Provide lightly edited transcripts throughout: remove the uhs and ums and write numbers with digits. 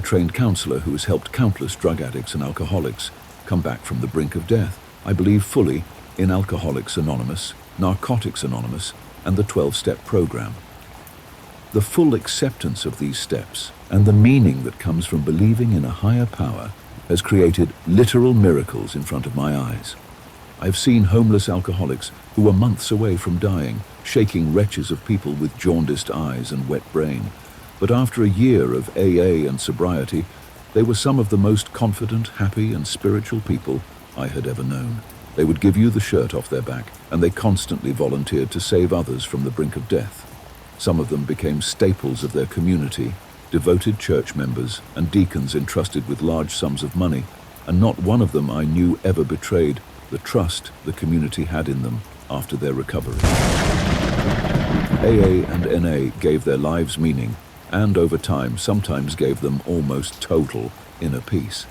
trained counselor who has helped countless drug addicts and alcoholics come back from the brink of death. I believe fully in Alcoholics Anonymous, Narcotics Anonymous, and the 12-step program. The full acceptance of these steps and the meaning that comes from believing in a higher power has created literal miracles in front of my eyes. I've seen homeless alcoholics who were months away from dying, shaking wretches of people with jaundiced eyes and wet brain. But after a year of AA and sobriety, they were some of the most confident, happy, and spiritual people I had ever known. They would give you the shirt off their back, and they constantly volunteered to save others from the brink of death. Some of them became staples of their community, devoted church members and deacons entrusted with large sums of money, and not one of them I knew ever betrayed the trust the community had in them after their recovery. AA and NA gave their lives meaning, and over time sometimes gave them almost total inner peace.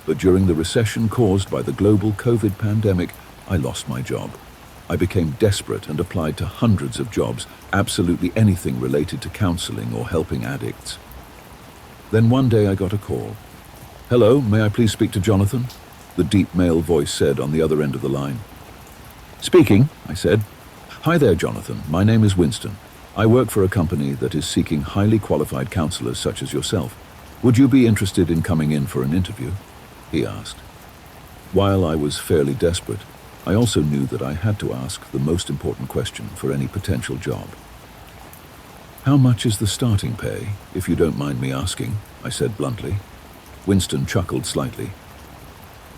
But during the recession caused by the global COVID pandemic, I lost my job. I became desperate and applied to hundreds of jobs, absolutely anything related to counseling or helping addicts. Then one day I got a call. "Hello, may I please speak to Jonathan?" the deep male voice said on the other end of the line. "Speaking," I said. "Hi there, Jonathan. My name is Winston. I work for a company that is seeking highly qualified counselors such as yourself. Would you be interested in coming in for an interview?" he asked. While I was fairly desperate, I also knew that I had to ask the most important question for any potential job. "How much is the starting pay, if you don't mind me asking?" I said bluntly. Winston chuckled slightly.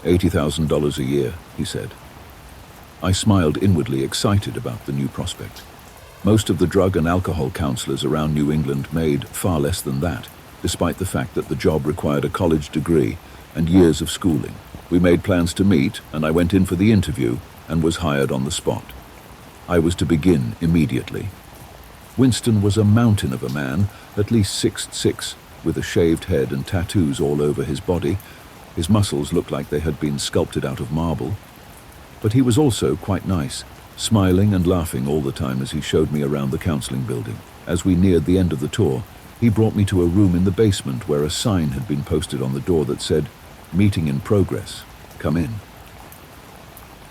$80,000 a year, he said. I smiled inwardly, excited about the new prospect. Most of the drug and alcohol counselors around New England made far less than that, despite the fact that the job required a college degree and years of schooling. We made plans to meet, and I went in for the interview and was hired on the spot. I was to begin immediately. Winston was a mountain of a man, at least 6'6", with a shaved head and tattoos all over his body. His muscles looked like they had been sculpted out of marble. But he was also quite nice, smiling and laughing all the time as he showed me around the counseling building. As we neared the end of the tour, he brought me to a room in the basement where a sign had been posted on the door that said, "Meeting in progress. Come in."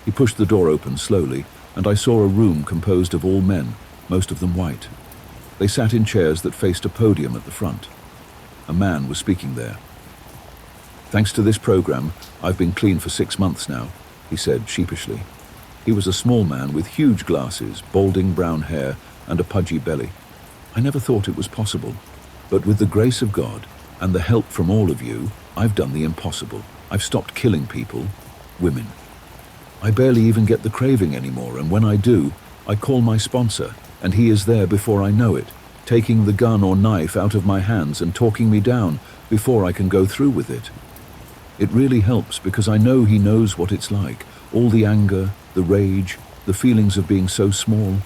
He pushed the door open slowly, and I saw a room composed of all men, most of them white. They sat in chairs that faced a podium at the front. A man was speaking there. "Thanks to this program, I've been clean for 6 months now," he said sheepishly. He was a small man with huge glasses, balding brown hair, and a pudgy belly. I never thought it was possible, but with the grace of God and the help from all of you, I've done the impossible. I've stopped killing people, women. I barely even get the craving anymore, and when I do, I call my sponsor, and he is there before I know it, taking the gun or knife out of my hands and talking me down before I can go through with it. It really helps because I know he knows what it's like, all the anger, the rage, the feelings of being so small.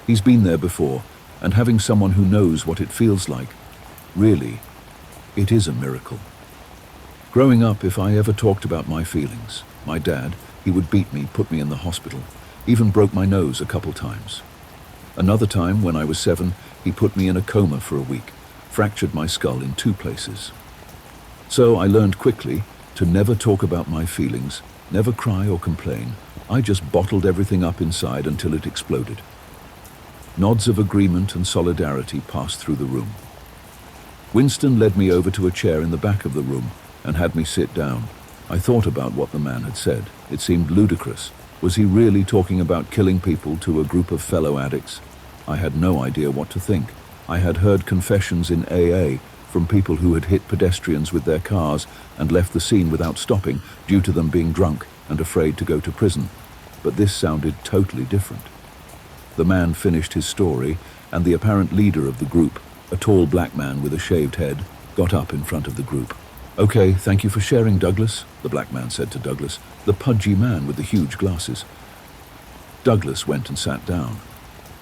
He's been there before, and having someone who knows what it feels like, really, it is a miracle. Growing up, if I ever talked about my feelings, my dad, he would beat me, put me in the hospital, even broke my nose a couple times. Another time, when I was 7, he put me in a coma for a week, fractured my skull in 2 places. So I learned quickly to never talk about my feelings, never cry or complain. I just bottled everything up inside until it exploded. Nods of agreement and solidarity passed through the room. Winston led me over to a chair in the back of the room and had me sit down. I thought about what the man had said. It seemed ludicrous. Was he really talking about killing people to a group of fellow addicts? I had no idea what to think. I had heard confessions in AA from people who had hit pedestrians with their cars and left the scene without stopping due to them being drunk and afraid to go to prison. But this sounded totally different. The man finished his story, and the apparent leader of the group, a tall black man with a shaved head, got up in front of the group. "Okay, thank you for sharing, Douglas," the black man said to Douglas, the pudgy man with the huge glasses. Douglas went and sat down.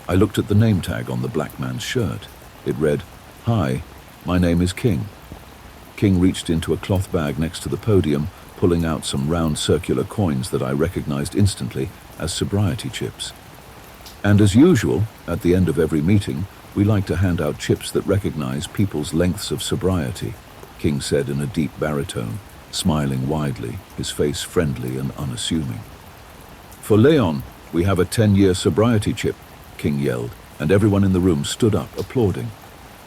I looked at the name tag on the black man's shirt. It read, "Hi, my name is King." King reached into a cloth bag next to the podium, pulling out some round circular coins that I recognized instantly as sobriety chips. And as usual, at the end of every meeting, we like to hand out chips that recognize people's lengths of sobriety. King said in a deep baritone, smiling widely, his face friendly and unassuming. "For Leon, we have a 10-year sobriety chip," King yelled, and everyone in the room stood up, applauding.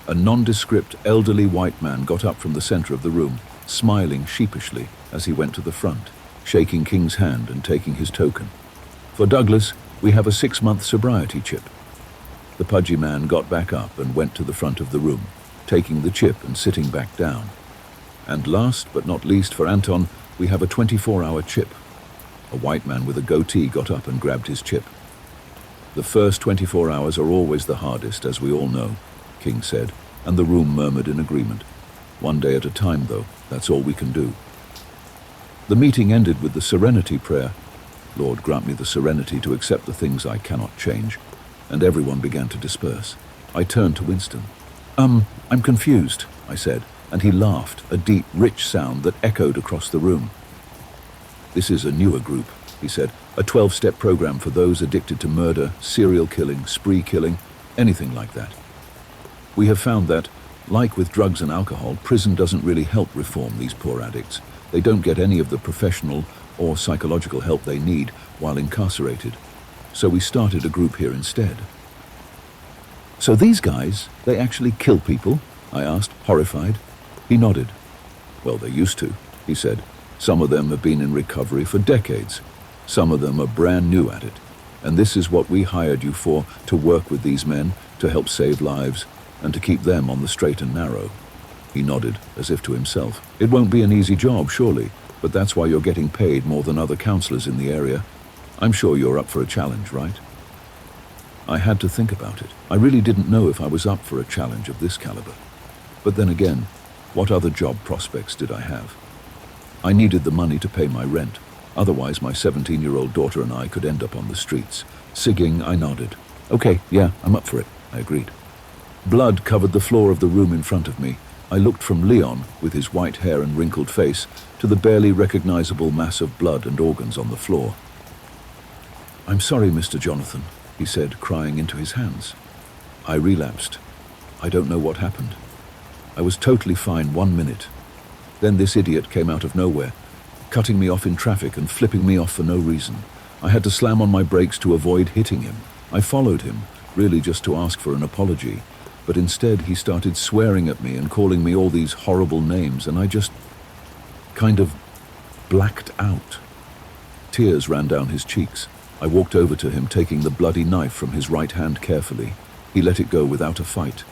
A nondescript, elderly white man got up from the center of the room, smiling sheepishly as he went to the front, shaking King's hand and taking his token. "For Douglas, we have a 6-month sobriety chip." The pudgy man got back up and went to the front of the room, taking the chip and sitting back down. "And last but not least for Anton, we have a 24-hour chip." A white man with a goatee got up and grabbed his chip. "The first 24 hours are always the hardest, as we all know," King said, and the room murmured in agreement. "One day at a time, though, that's all we can do." The meeting ended with the serenity prayer. "Lord, grant me the serenity to accept the things I cannot change," and everyone began to disperse. I turned to Winston. I'm confused," I said, and he laughed, a deep, rich sound that echoed across the room. "This is a newer group," he said, "a 12-step program for those addicted to murder, serial killing, spree killing, anything like that. We have found that, like with drugs and alcohol, prison doesn't really help reform these poor addicts. They don't get any of the professional or psychological help they need while incarcerated. So we started a group here instead." "So these guys, they actually kill people?" I asked, horrified. He nodded. "Well, they used to," he said. "Some of them have been in recovery for decades. Some of them are brand new at it. And this is what we hired you for, to work with these men, to help save lives, and to keep them on the straight and narrow." He nodded, as if to himself. "It won't be an easy job, surely, but that's why you're getting paid more than other counselors in the area. I'm sure you're up for a challenge, right?" I had to think about it. I really didn't know if I was up for a challenge of this caliber. But then again, what other job prospects did I have? I needed the money to pay my rent. Otherwise, my 17-year-old daughter and I could end up on the streets. Sighing, I nodded. "Okay, yeah, I'm up for it," I agreed. Blood covered the floor of the room in front of me. I looked from Leon, with his white hair and wrinkled face, to the barely recognizable mass of blood and organs on the floor. "I'm sorry, Mr. Jonathan," he said, crying into his hands. I relapsed. I don't know what happened. I was totally fine 1 minute. Then this idiot came out of nowhere, cutting me off in traffic and flipping me off for no reason. I had to slam on my brakes to avoid hitting him. I followed him, really just to ask for an apology, but instead he started swearing at me and calling me all these horrible names, and I just kind of blacked out. Tears ran down his cheeks. I walked over to him, taking the bloody knife from his right hand carefully. He let it go without a fight.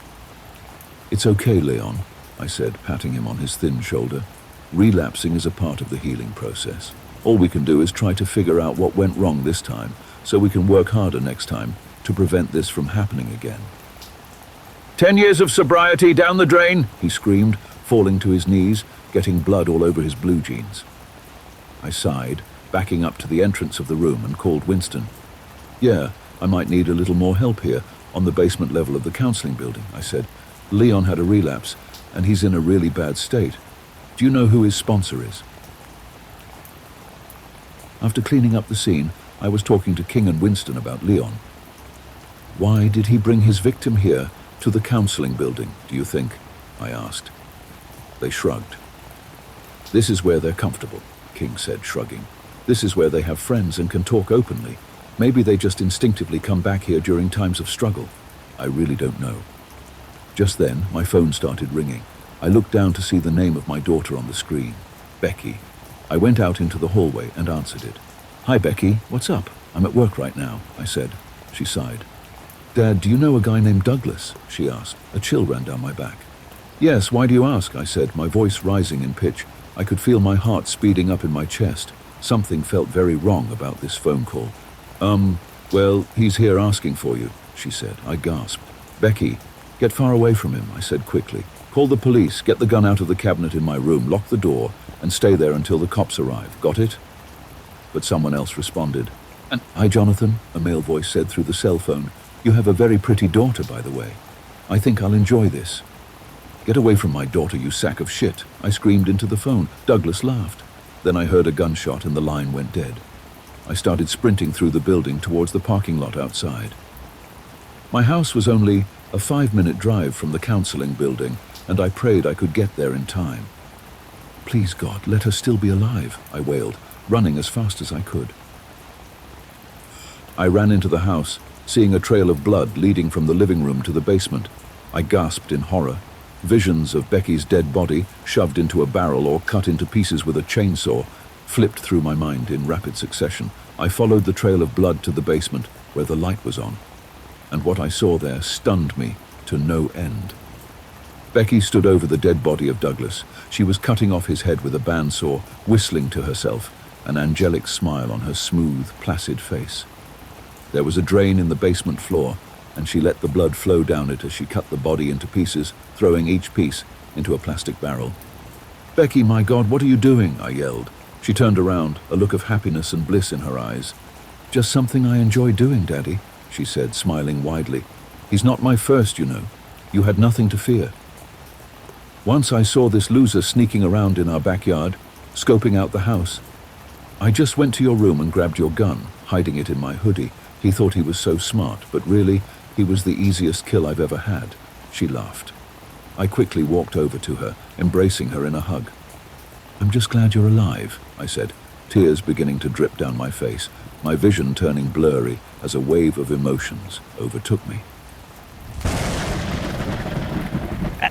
"It's okay, Leon," I said, patting him on his thin shoulder. "Relapsing is a part of the healing process. All we can do is try to figure out what went wrong this time, so we can work harder next time to prevent this from happening again." 10 years of sobriety down the drain," he screamed, falling to his knees, getting blood all over his blue jeans. I sighed, backing up to the entrance of the room, and called Winston. "Yeah, I might need a little more help here, on the basement level of the counseling building," I said. "Leon had a relapse, and he's in a really bad state. Do you know who his sponsor is?" After cleaning up the scene, I was talking to King and Winston about Leon. "Why did he bring his victim here, to the counseling building, do you think?" I asked. They shrugged. "This is where they're comfortable," King said, shrugging. "This is where they have friends and can talk openly. Maybe they just instinctively come back here during times of struggle. I really don't know." Just then, my phone started ringing. I looked down to see the name of my daughter on the screen. Becky. I went out into the hallway and answered it. "Hi, Becky. What's up? I'm at work right now," I said. She sighed. "Dad, do you know a guy named Douglas?" she asked. A chill ran down my back. "Yes, why do you ask?" I said, my voice rising in pitch. I could feel my heart speeding up in my chest. Something felt very wrong about this phone call. Well, he's here asking for you," she said. I gasped. "Becky, get far away from him," I said quickly. "Call the police, get the gun out of the cabinet in my room, lock the door, and stay there until the cops arrive. Got it?" But someone else responded. "Hi, Jonathan," a male voice said through the cell phone. "You have a very pretty daughter, by the way. I think I'll enjoy this." "Get away from my daughter, you sack of shit," I screamed into the phone. Douglas laughed. Then I heard a gunshot and the line went dead. I started sprinting through the building towards the parking lot outside. My house was only a 5-minute drive from the counseling building, and I prayed I could get there in time. "Please, God, let her still be alive," I wailed, running as fast as I could. I ran into the house, seeing a trail of blood leading from the living room to the basement. I gasped in horror. Visions of Becky's dead body, shoved into a barrel or cut into pieces with a chainsaw, flipped through my mind in rapid succession. I followed the trail of blood to the basement, where the light was on, and what I saw there stunned me to no end. Becky stood over the dead body of Douglas. She was cutting off his head with a bandsaw, whistling to herself, an angelic smile on her smooth, placid face. There was a drain in the basement floor, and she let the blood flow down it as she cut the body into pieces, throwing each piece into a plastic barrel. "Becky, my God, what are you doing?" I yelled. She turned around, a look of happiness and bliss in her eyes. "Just something I enjoy doing, Daddy," she said, smiling widely. "He's not my first, you know. You had nothing to fear." Once I saw this loser sneaking around in our backyard, scoping out the house. "I just went to your room and grabbed your gun, hiding it in my hoodie. He thought he was so smart, but really, he was the easiest kill I've ever had," she laughed. I quickly walked over to her, embracing her in a hug. "I'm just glad you're alive," I said, tears beginning to drip down my face, my vision turning blurry as a wave of emotions overtook me.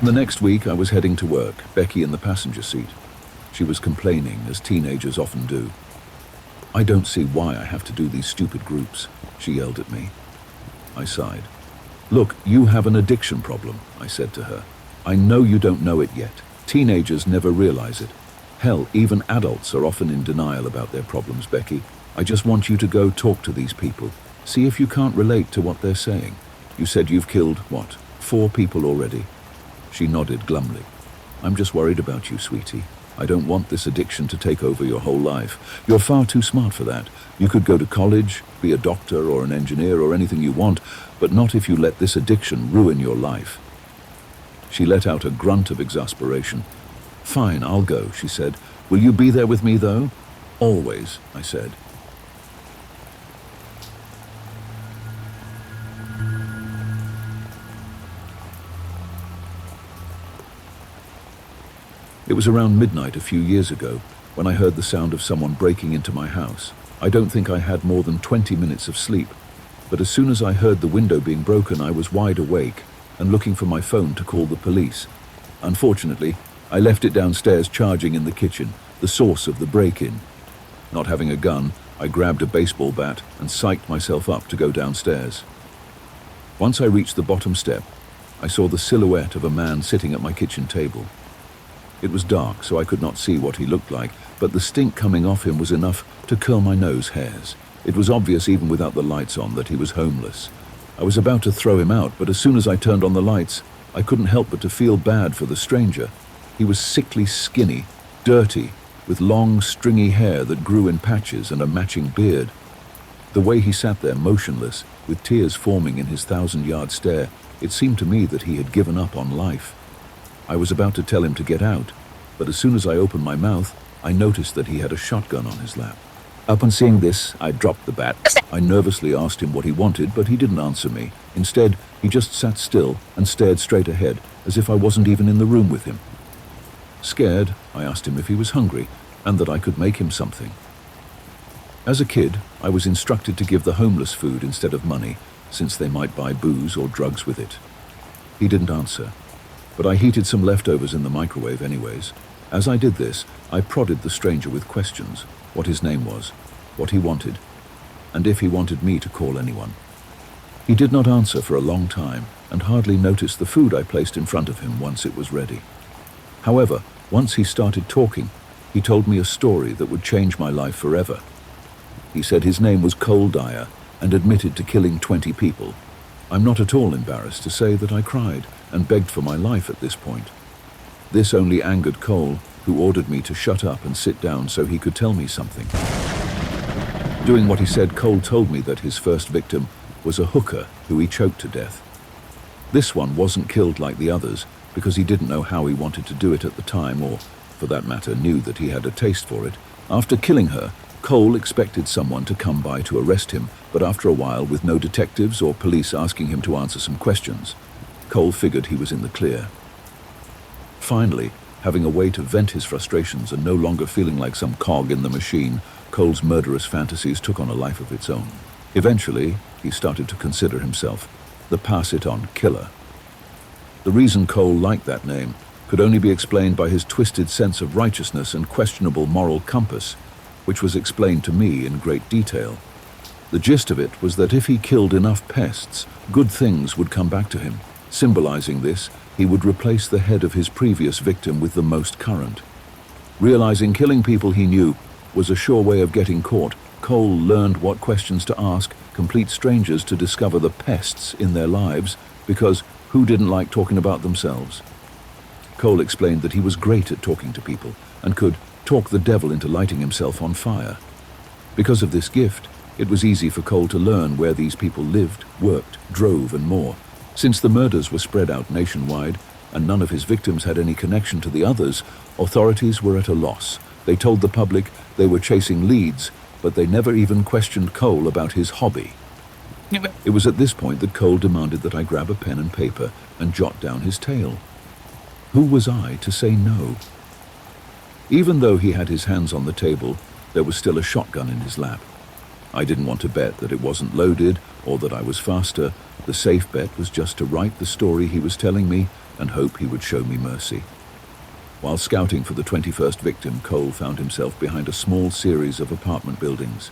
The next week, I was heading to work, Becky in the passenger seat. She was complaining, as teenagers often do. "I don't see why I have to do these stupid groups," she yelled at me. I sighed. "Look, you have an addiction problem," I said to her. "I know you don't know it yet. Teenagers never realize it. Hell, even adults are often in denial about their problems, Becky. I just want you to go talk to these people. See if you can't relate to what they're saying. You said you've killed, what, 4 people already?" She nodded glumly. "I'm just worried about you, sweetie. I don't want this addiction to take over your whole life. You're far too smart for that. You could go to college, be a doctor or an engineer or anything you want, but not if you let this addiction ruin your life." She let out a grunt of exasperation. "Fine, I'll go," she said. "Will you be there with me, though?" "Always," I said. It was around midnight a few years ago when I heard the sound of someone breaking into my house. I don't think I had more than 20 minutes of sleep, but as soon as I heard the window being broken, I was wide awake and looking for my phone to call the police. Unfortunately, I left it downstairs charging in the kitchen, the source of the break-in. Not having a gun, I grabbed a baseball bat and psyched myself up to go downstairs. Once I reached the bottom step, I saw the silhouette of a man sitting at my kitchen table. It was dark, so I could not see what he looked like, but the stink coming off him was enough to curl my nose hairs. It was obvious even without the lights on that he was homeless. I was about to throw him out, but as soon as I turned on the lights, I couldn't help but to feel bad for the stranger. He was sickly skinny, dirty, with long, stringy hair that grew in patches and a matching beard. The way he sat there motionless, with tears forming in his 1,000-yard stare, it seemed to me that he had given up on life. I was about to tell him to get out, but as soon as I opened my mouth, I noticed that he had a shotgun on his lap. Upon seeing this, I dropped the bat. I nervously asked him what he wanted, but he didn't answer me. Instead, he just sat still and stared straight ahead, as if I wasn't even in the room with him. Scared, I asked him if he was hungry, and that I could make him something. As a kid, I was instructed to give the homeless food instead of money, since they might buy booze or drugs with it. He didn't answer, but I heated some leftovers in the microwave anyways. As I did this, I prodded the stranger with questions: what his name was, what he wanted, and if he wanted me to call anyone. He did not answer for a long time, and hardly noticed the food I placed in front of him once it was ready. However, once he started talking, he told me a story that would change my life forever. He said his name was Cole Dyer and admitted to killing 20 people. I'm not at all embarrassed to say that I cried and begged for my life at this point. This only angered Cole, who ordered me to shut up and sit down so he could tell me something. Doing what he said, Cole told me that his first victim was a hooker who he choked to death. This one wasn't killed like the others because he didn't know how he wanted to do it at the time, or, for that matter, knew that he had a taste for it. After killing her, Cole expected someone to come by to arrest him, but after a while, with no detectives or police asking him to answer some questions, Cole figured he was in the clear. Finally, having a way to vent his frustrations and no longer feeling like some cog in the machine, Cole's murderous fantasies took on a life of its own. Eventually, he started to consider himself the pass-it-on killer. The reason Cole liked that name could only be explained by his twisted sense of righteousness and questionable moral compass, which was explained to me in great detail. The gist of it was that if he killed enough pests, good things would come back to him. Symbolizing this, he would replace the head of his previous victim with the most current. Realizing killing people he knew was a sure way of getting caught, Cole learned what questions to ask complete strangers to discover the pests in their lives, because who didn't like talking about themselves? Cole explained that he was great at talking to people and could talk the devil into lighting himself on fire. Because of this gift, it was easy for Cole to learn where these people lived, worked, drove, and more. Since the murders were spread out nationwide and none of his victims had any connection to the others, authorities were at a loss. They told the public they were chasing leads, but they never even questioned Cole about his hobby. It was at this point that Cole demanded that I grab a pen and paper and jot down his tale. Who was I to say no? Even though he had his hands on the table, there was still a shotgun in his lap. I didn't want to bet that it wasn't loaded or that I was faster. The safe bet was just to write the story he was telling me and hope he would show me mercy. While scouting for the 21st victim, Cole found himself behind a small series of apartment buildings.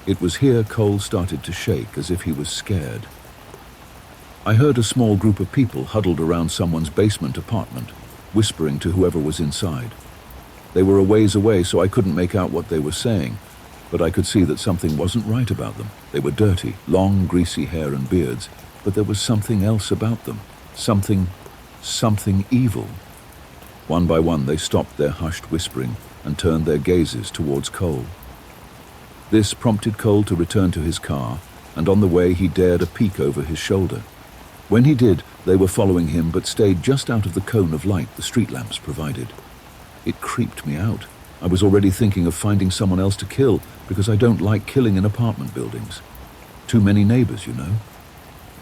It was here Cole started to shake as if he was scared. I heard a small group of people huddled around someone's basement apartment, whispering to whoever was inside. They were a ways away, so I couldn't make out what they were saying, but I could see that something wasn't right about them. They were dirty, long, greasy hair and beards, but there was something else about them. Something evil. One by one, they stopped their hushed whispering and turned their gazes towards Cole. This prompted Cole to return to his car, and on the way he dared a peek over his shoulder. When he did, they were following him but stayed just out of the cone of light the street lamps provided. It creeped me out. I was already thinking of finding someone else to kill because I don't like killing in apartment buildings. Too many neighbors, you know.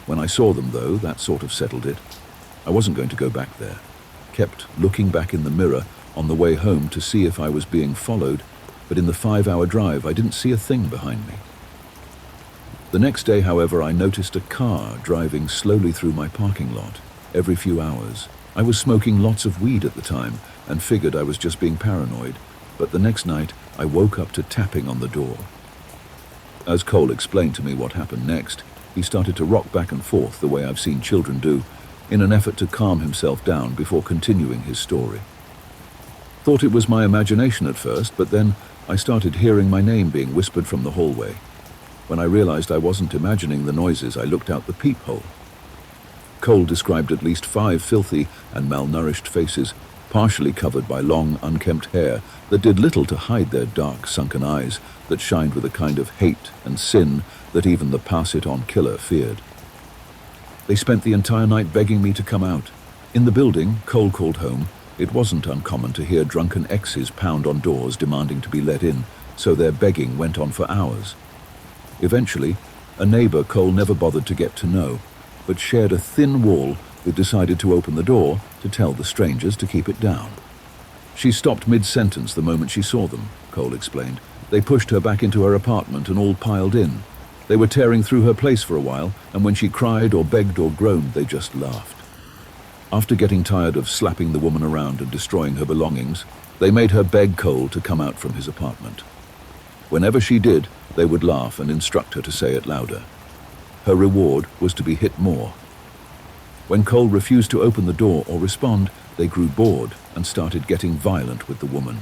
When I saw them, though, that sort of settled it. I wasn't going to go back there. Kept looking back in the mirror on the way home to see if I was being followed, but in the 5-hour drive I didn't see a thing behind me. The next day, however, I noticed a car driving slowly through my parking lot every few hours. I was smoking lots of weed at the time and figured I was just being paranoid, but the next night I woke up to tapping on the door. As Cole explained to me what happened next, he started to rock back and forth the way I've seen children do, in an effort to calm himself down before continuing his story. Thought it was my imagination at first, but then I started hearing my name being whispered from the hallway. When I realized I wasn't imagining the noises, I looked out the peephole. Cole described at least 5 filthy and malnourished faces, partially covered by long, unkempt hair that did little to hide their dark, sunken eyes that shined with a kind of hate and sin that even the pass-it-on killer feared. They spent the entire night begging me to come out. In the building, Cole called home, it wasn't uncommon to hear drunken exes pound on doors demanding to be let in, so their begging went on for hours. Eventually, a neighbor Cole never bothered to get to know, but shared a thin wall that decided to open the door to tell the strangers to keep it down. She stopped mid-sentence the moment she saw them, Cole explained. They pushed her back into her apartment and all piled in. They were tearing through her place for a while, and when she cried or begged or groaned, they just laughed. After getting tired of slapping the woman around and destroying her belongings, they made her beg Cole to come out from his apartment. Whenever she did, they would laugh and instruct her to say it louder. Her reward was to be hit more. When Cole refused to open the door or respond, they grew bored and started getting violent with the woman.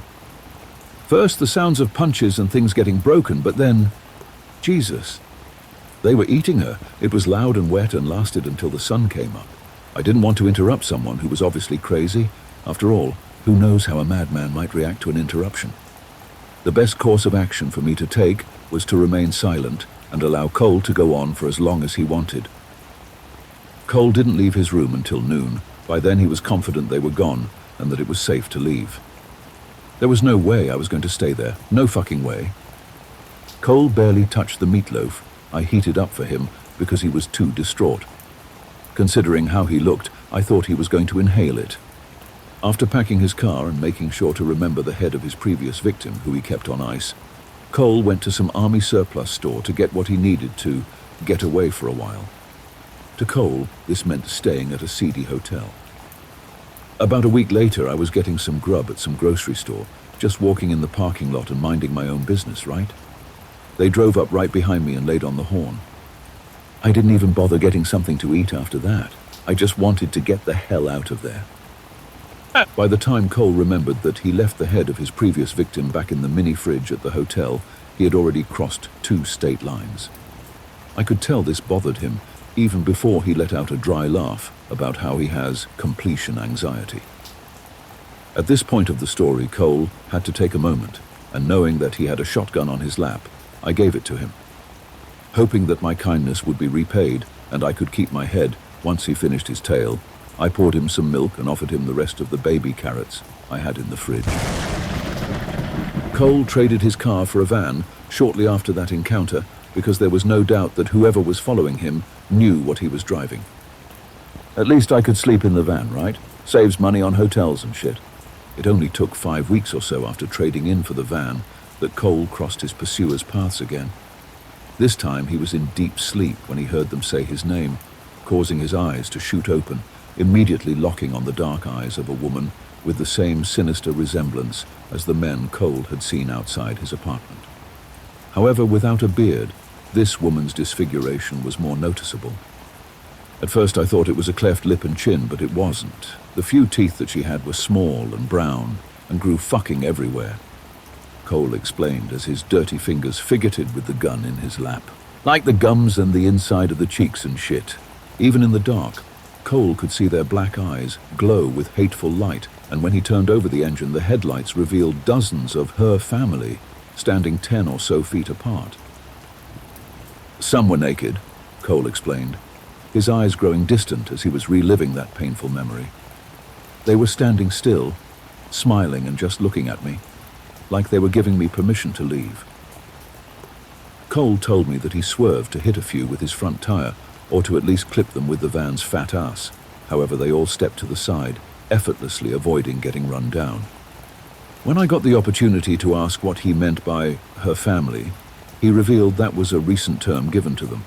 First, the sounds of punches and things getting broken, but then, Jesus. They were eating her. It was loud and wet and lasted until the sun came up. I didn't want to interrupt someone who was obviously crazy. After all, who knows how a madman might react to an interruption? The best course of action for me to take was to remain silent and allow Cole to go on for as long as he wanted. Cole didn't leave his room until noon. By then he was confident they were gone and that it was safe to leave. There was no way I was going to stay there. No fucking way. Cole barely touched the meatloaf I heated up for him because he was too distraught. Considering how he looked, I thought he was going to inhale it. After packing his car and making sure to remember the head of his previous victim, who he kept on ice, Cole went to some army surplus store to get what he needed to get away for a while. To Cole, this meant staying at a seedy hotel. About a week later, I was getting some grub at some grocery store, just walking in the parking lot and minding my own business, right? They drove up right behind me and laid on the horn. I didn't even bother getting something to eat after that. I just wanted to get the hell out of there. By the time Cole remembered that he left the head of his previous victim back in the mini fridge at the hotel, he had already crossed 2 state lines. I could tell this bothered him even before he let out a dry laugh about how he has completion anxiety. At this point of the story, Cole had to take a moment, and knowing that he had a shotgun on his lap, I gave it to him. Hoping that my kindness would be repaid and I could keep my head once he finished his tale, I poured him some milk and offered him the rest of the baby carrots I had in the fridge. Cole traded his car for a van shortly after that encounter because there was no doubt that whoever was following him knew what he was driving. At least I could sleep in the van, right? Saves money on hotels and shit. It only took 5 weeks or so after trading in for the van that Cole crossed his pursuers' paths again. This time he was in deep sleep when he heard them say his name, causing his eyes to shoot open, immediately locking on the dark eyes of a woman with the same sinister resemblance as the men Cole had seen outside his apartment. However, without a beard, this woman's disfiguration was more noticeable. At first I thought it was a cleft lip and chin, but it wasn't. The few teeth that she had were small and brown and grew fucking everywhere. Cole explained as his dirty fingers fidgeted with the gun in his lap. Like the gums and the inside of the cheeks and shit. Even in the dark, Cole could see their black eyes glow with hateful light, and when he turned over the engine, the headlights revealed dozens of her family standing 10 or so feet apart. Some were naked, Cole explained, his eyes growing distant as he was reliving that painful memory. They were standing still, smiling and just looking at me, like they were giving me permission to leave. Cole told me that he swerved to hit a few with his front tire, or to at least clip them with the van's fat ass. However, they all stepped to the side, effortlessly avoiding getting run down. When I got the opportunity to ask what he meant by her family, he revealed that was a recent term given to them.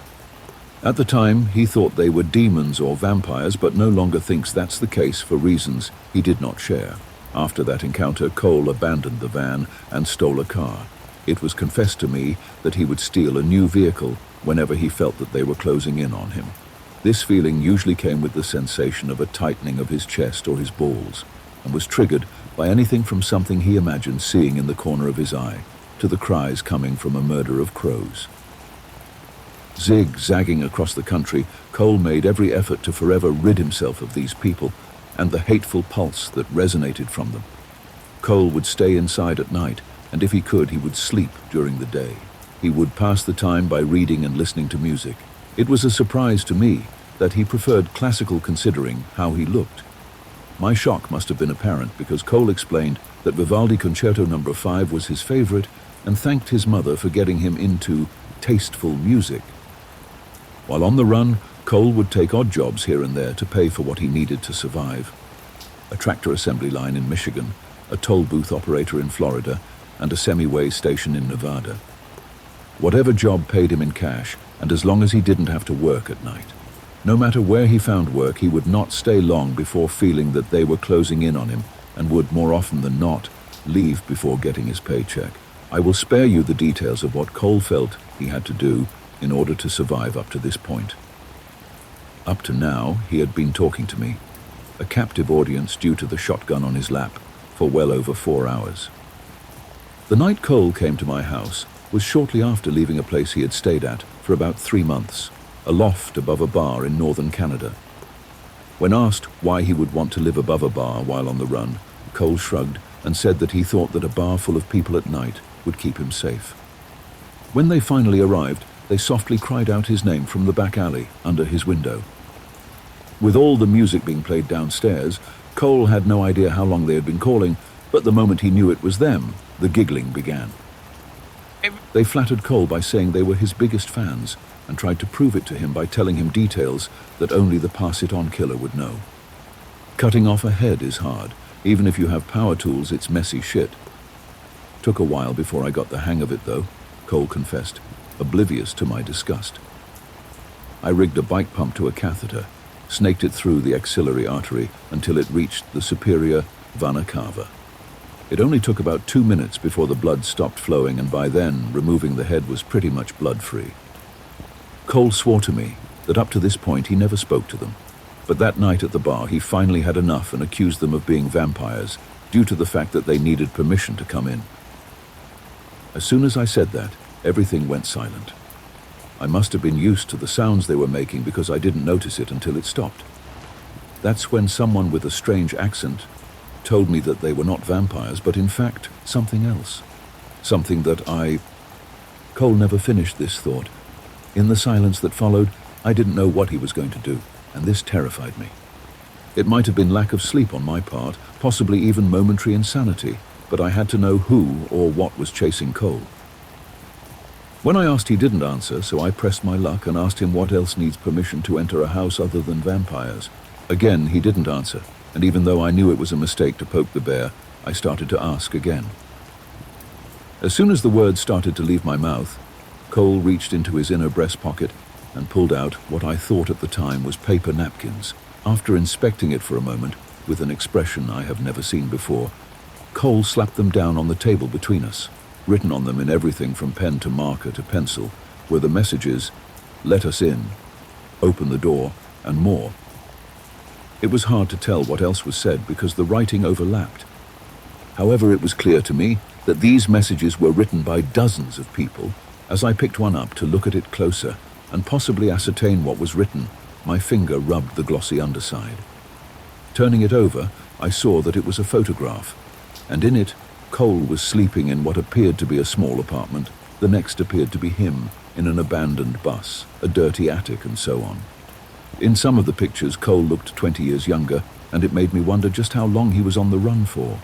At the time, he thought they were demons or vampires, but no longer thinks that's the case for reasons he did not share. After that encounter, Cole abandoned the van and stole a car. It was confessed to me that he would steal a new vehicle whenever he felt that they were closing in on him. This feeling usually came with the sensation of a tightening of his chest or his balls, and was triggered by anything from something he imagined seeing in the corner of his eye, to the cries coming from a murder of crows. Zig-zagging across the country, Cole made every effort to forever rid himself of these people and the hateful pulse that resonated from them. Cole would stay inside at night, and if he could, he would sleep during the day. He would pass the time by reading and listening to music. It was a surprise to me that he preferred classical considering how he looked. My shock must have been apparent because Cole explained that Vivaldi Concerto No. 5 was his favorite and thanked his mother for getting him into tasteful music. While on the run, Cole would take odd jobs here and there to pay for what he needed to survive. A tractor assembly line in Michigan, a toll booth operator in Florida, and a semi-way station in Nevada. Whatever job paid him in cash, and as long as he didn't have to work at night. No matter where he found work, he would not stay long before feeling that they were closing in on him, and would, more often than not, leave before getting his paycheck. I will spare you the details of what Cole felt he had to do in order to survive up to this point. Up to now, he had been talking to me, a captive audience due to the shotgun on his lap, for well over 4 hours. The night Cole came to my house was shortly after leaving a place he had stayed at for about 3 months, a loft above a bar in northern Canada. When asked why he would want to live above a bar while on the run, Cole shrugged and said that he thought that a bar full of people at night would keep him safe. When they finally arrived, they softly cried out his name from the back alley under his window. With all the music being played downstairs, Cole had no idea how long they had been calling, but the moment he knew it was them, the giggling began. They flattered Cole by saying they were his biggest fans, and tried to prove it to him by telling him details that only the pass-it-on killer would know. Cutting off a head is hard. Even if you have power tools, it's messy shit. Took a while before I got the hang of it, though, Cole confessed, oblivious to my disgust. I rigged a bike pump to a catheter, snaked it through the axillary artery until it reached the superior vena cava. It only took about 2 minutes before the blood stopped flowing, and by then, removing the head was pretty much blood-free. Cole swore to me that up to this point he never spoke to them, but that night at the bar he finally had enough and accused them of being vampires due to the fact that they needed permission to come in. As soon as I said that, everything went silent. I must have been used to the sounds they were making because I didn't notice it until it stopped. That's when someone with a strange accent told me that they were not vampires, but in fact something else. Something that Cole never finished this thought. In the silence that followed, I didn't know what he was going to do, and this terrified me. It might have been lack of sleep on my part, possibly even momentary insanity, but I had to know who or what was chasing Cole. When I asked, he didn't answer, so I pressed my luck and asked him what else needs permission to enter a house other than vampires. Again, he didn't answer, and even though I knew it was a mistake to poke the bear, I started to ask again. As soon as the words started to leave my mouth, Cole reached into his inner breast pocket and pulled out what I thought at the time was paper napkins. After inspecting it for a moment, with an expression I have never seen before, Cole slapped them down on the table between us. Written on them in everything from pen to marker to pencil were the messages, "Let us in," "Open the door," and more. It was hard to tell what else was said because the writing overlapped. However, it was clear to me that these messages were written by dozens of people. As I picked one up to look at it closer and possibly ascertain what was written, my finger rubbed the glossy underside. Turning it over, I saw that it was a photograph, and in it, Cole was sleeping in what appeared to be a small apartment. The next appeared to be him in an abandoned bus, a dirty attic, and so on. In some of the pictures, Cole looked 20 years younger, and it made me wonder just how long he was on the run for.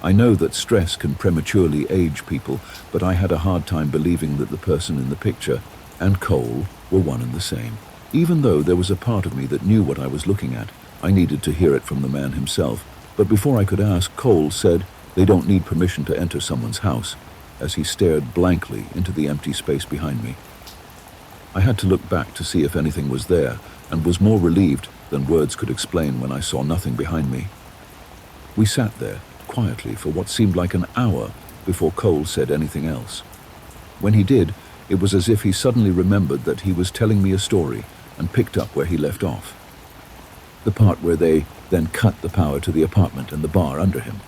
I know that stress can prematurely age people, but I had a hard time believing that the person in the picture and Cole were one and the same. Even though there was a part of me that knew what I was looking at, I needed to hear it from the man himself. But before I could ask, Cole said they don't need permission to enter someone's house, as he stared blankly into the empty space behind me. I had to look back to see if anything was there, and was more relieved than words could explain when I saw nothing behind me. We sat there, quietly, for what seemed like an hour before Cole said anything else. When he did, it was as if he suddenly remembered that he was telling me a story and picked up where he left off. The part where they then cut the power to the apartment and the bar under him.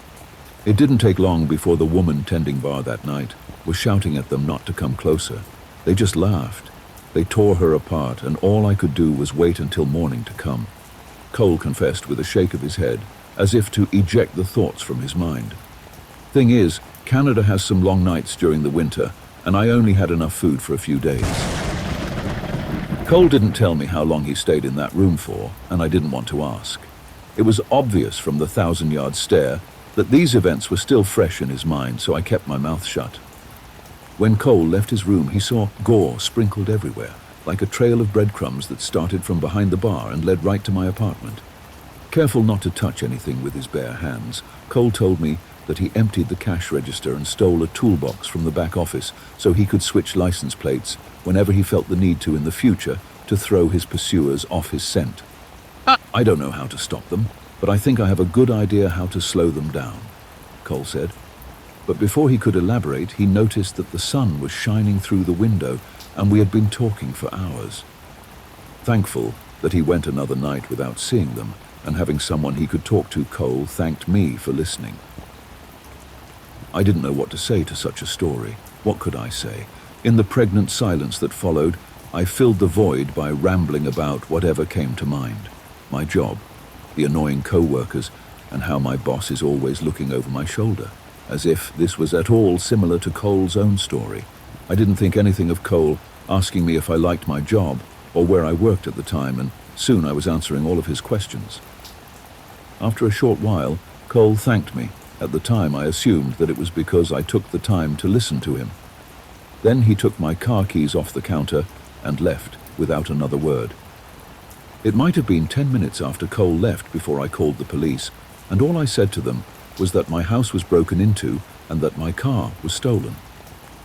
It didn't take long before the woman tending bar that night was shouting at them not to come closer. They just laughed. They tore her apart, and all I could do was wait until morning to come. Cole confessed with a shake of his head, as if to eject the thoughts from his mind. Thing is, Canada has some long nights during the winter, and I only had enough food for a few days. Cole didn't tell me how long he stayed in that room for, and I didn't want to ask. It was obvious from the 1,000-yard stare that these events were still fresh in his mind, so I kept my mouth shut. When Cole left his room, he saw gore sprinkled everywhere, like a trail of breadcrumbs that started from behind the bar and led right to my apartment. Careful not to touch anything with his bare hands, Cole told me that he emptied the cash register and stole a toolbox from the back office so he could switch license plates whenever he felt the need to in the future to throw his pursuers off his scent. I don't know how to stop them, but I think I have a good idea how to slow them down, Cole said. But before he could elaborate, he noticed that the sun was shining through the window and we had been talking for hours. Thankful that he went another night without seeing them, and having someone he could talk to, Cole thanked me for listening. I didn't know what to say to such a story. What could I say? In the pregnant silence that followed, I filled the void by rambling about whatever came to mind. My job, the annoying co-workers, and how my boss is always looking over my shoulder, as if this was at all similar to Cole's own story. I didn't think anything of Cole asking me if I liked my job or where I worked at the time, and soon I was answering all of his questions. After a short while, Cole thanked me. At the time, I assumed that it was because I took the time to listen to him. Then he took my car keys off the counter and left without another word. It might have been 10 minutes after Cole left before I called the police, and all I said to them was that my house was broken into and that my car was stolen.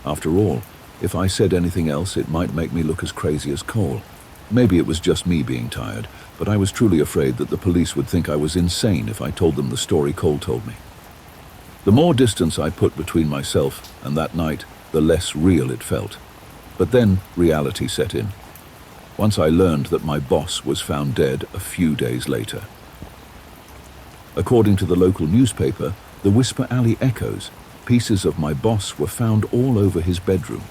After all, if I said anything else, it might make me look as crazy as Cole. Maybe it was just me being tired, but I was truly afraid that the police would think I was insane if I told them the story Cole told me. The more distance I put between myself and that night, the less real it felt. But then reality set in. Once I learned that my boss was found dead a few days later. According to the local newspaper, the Whisper Alley echoes. Pieces of my boss were found all over his bedroom.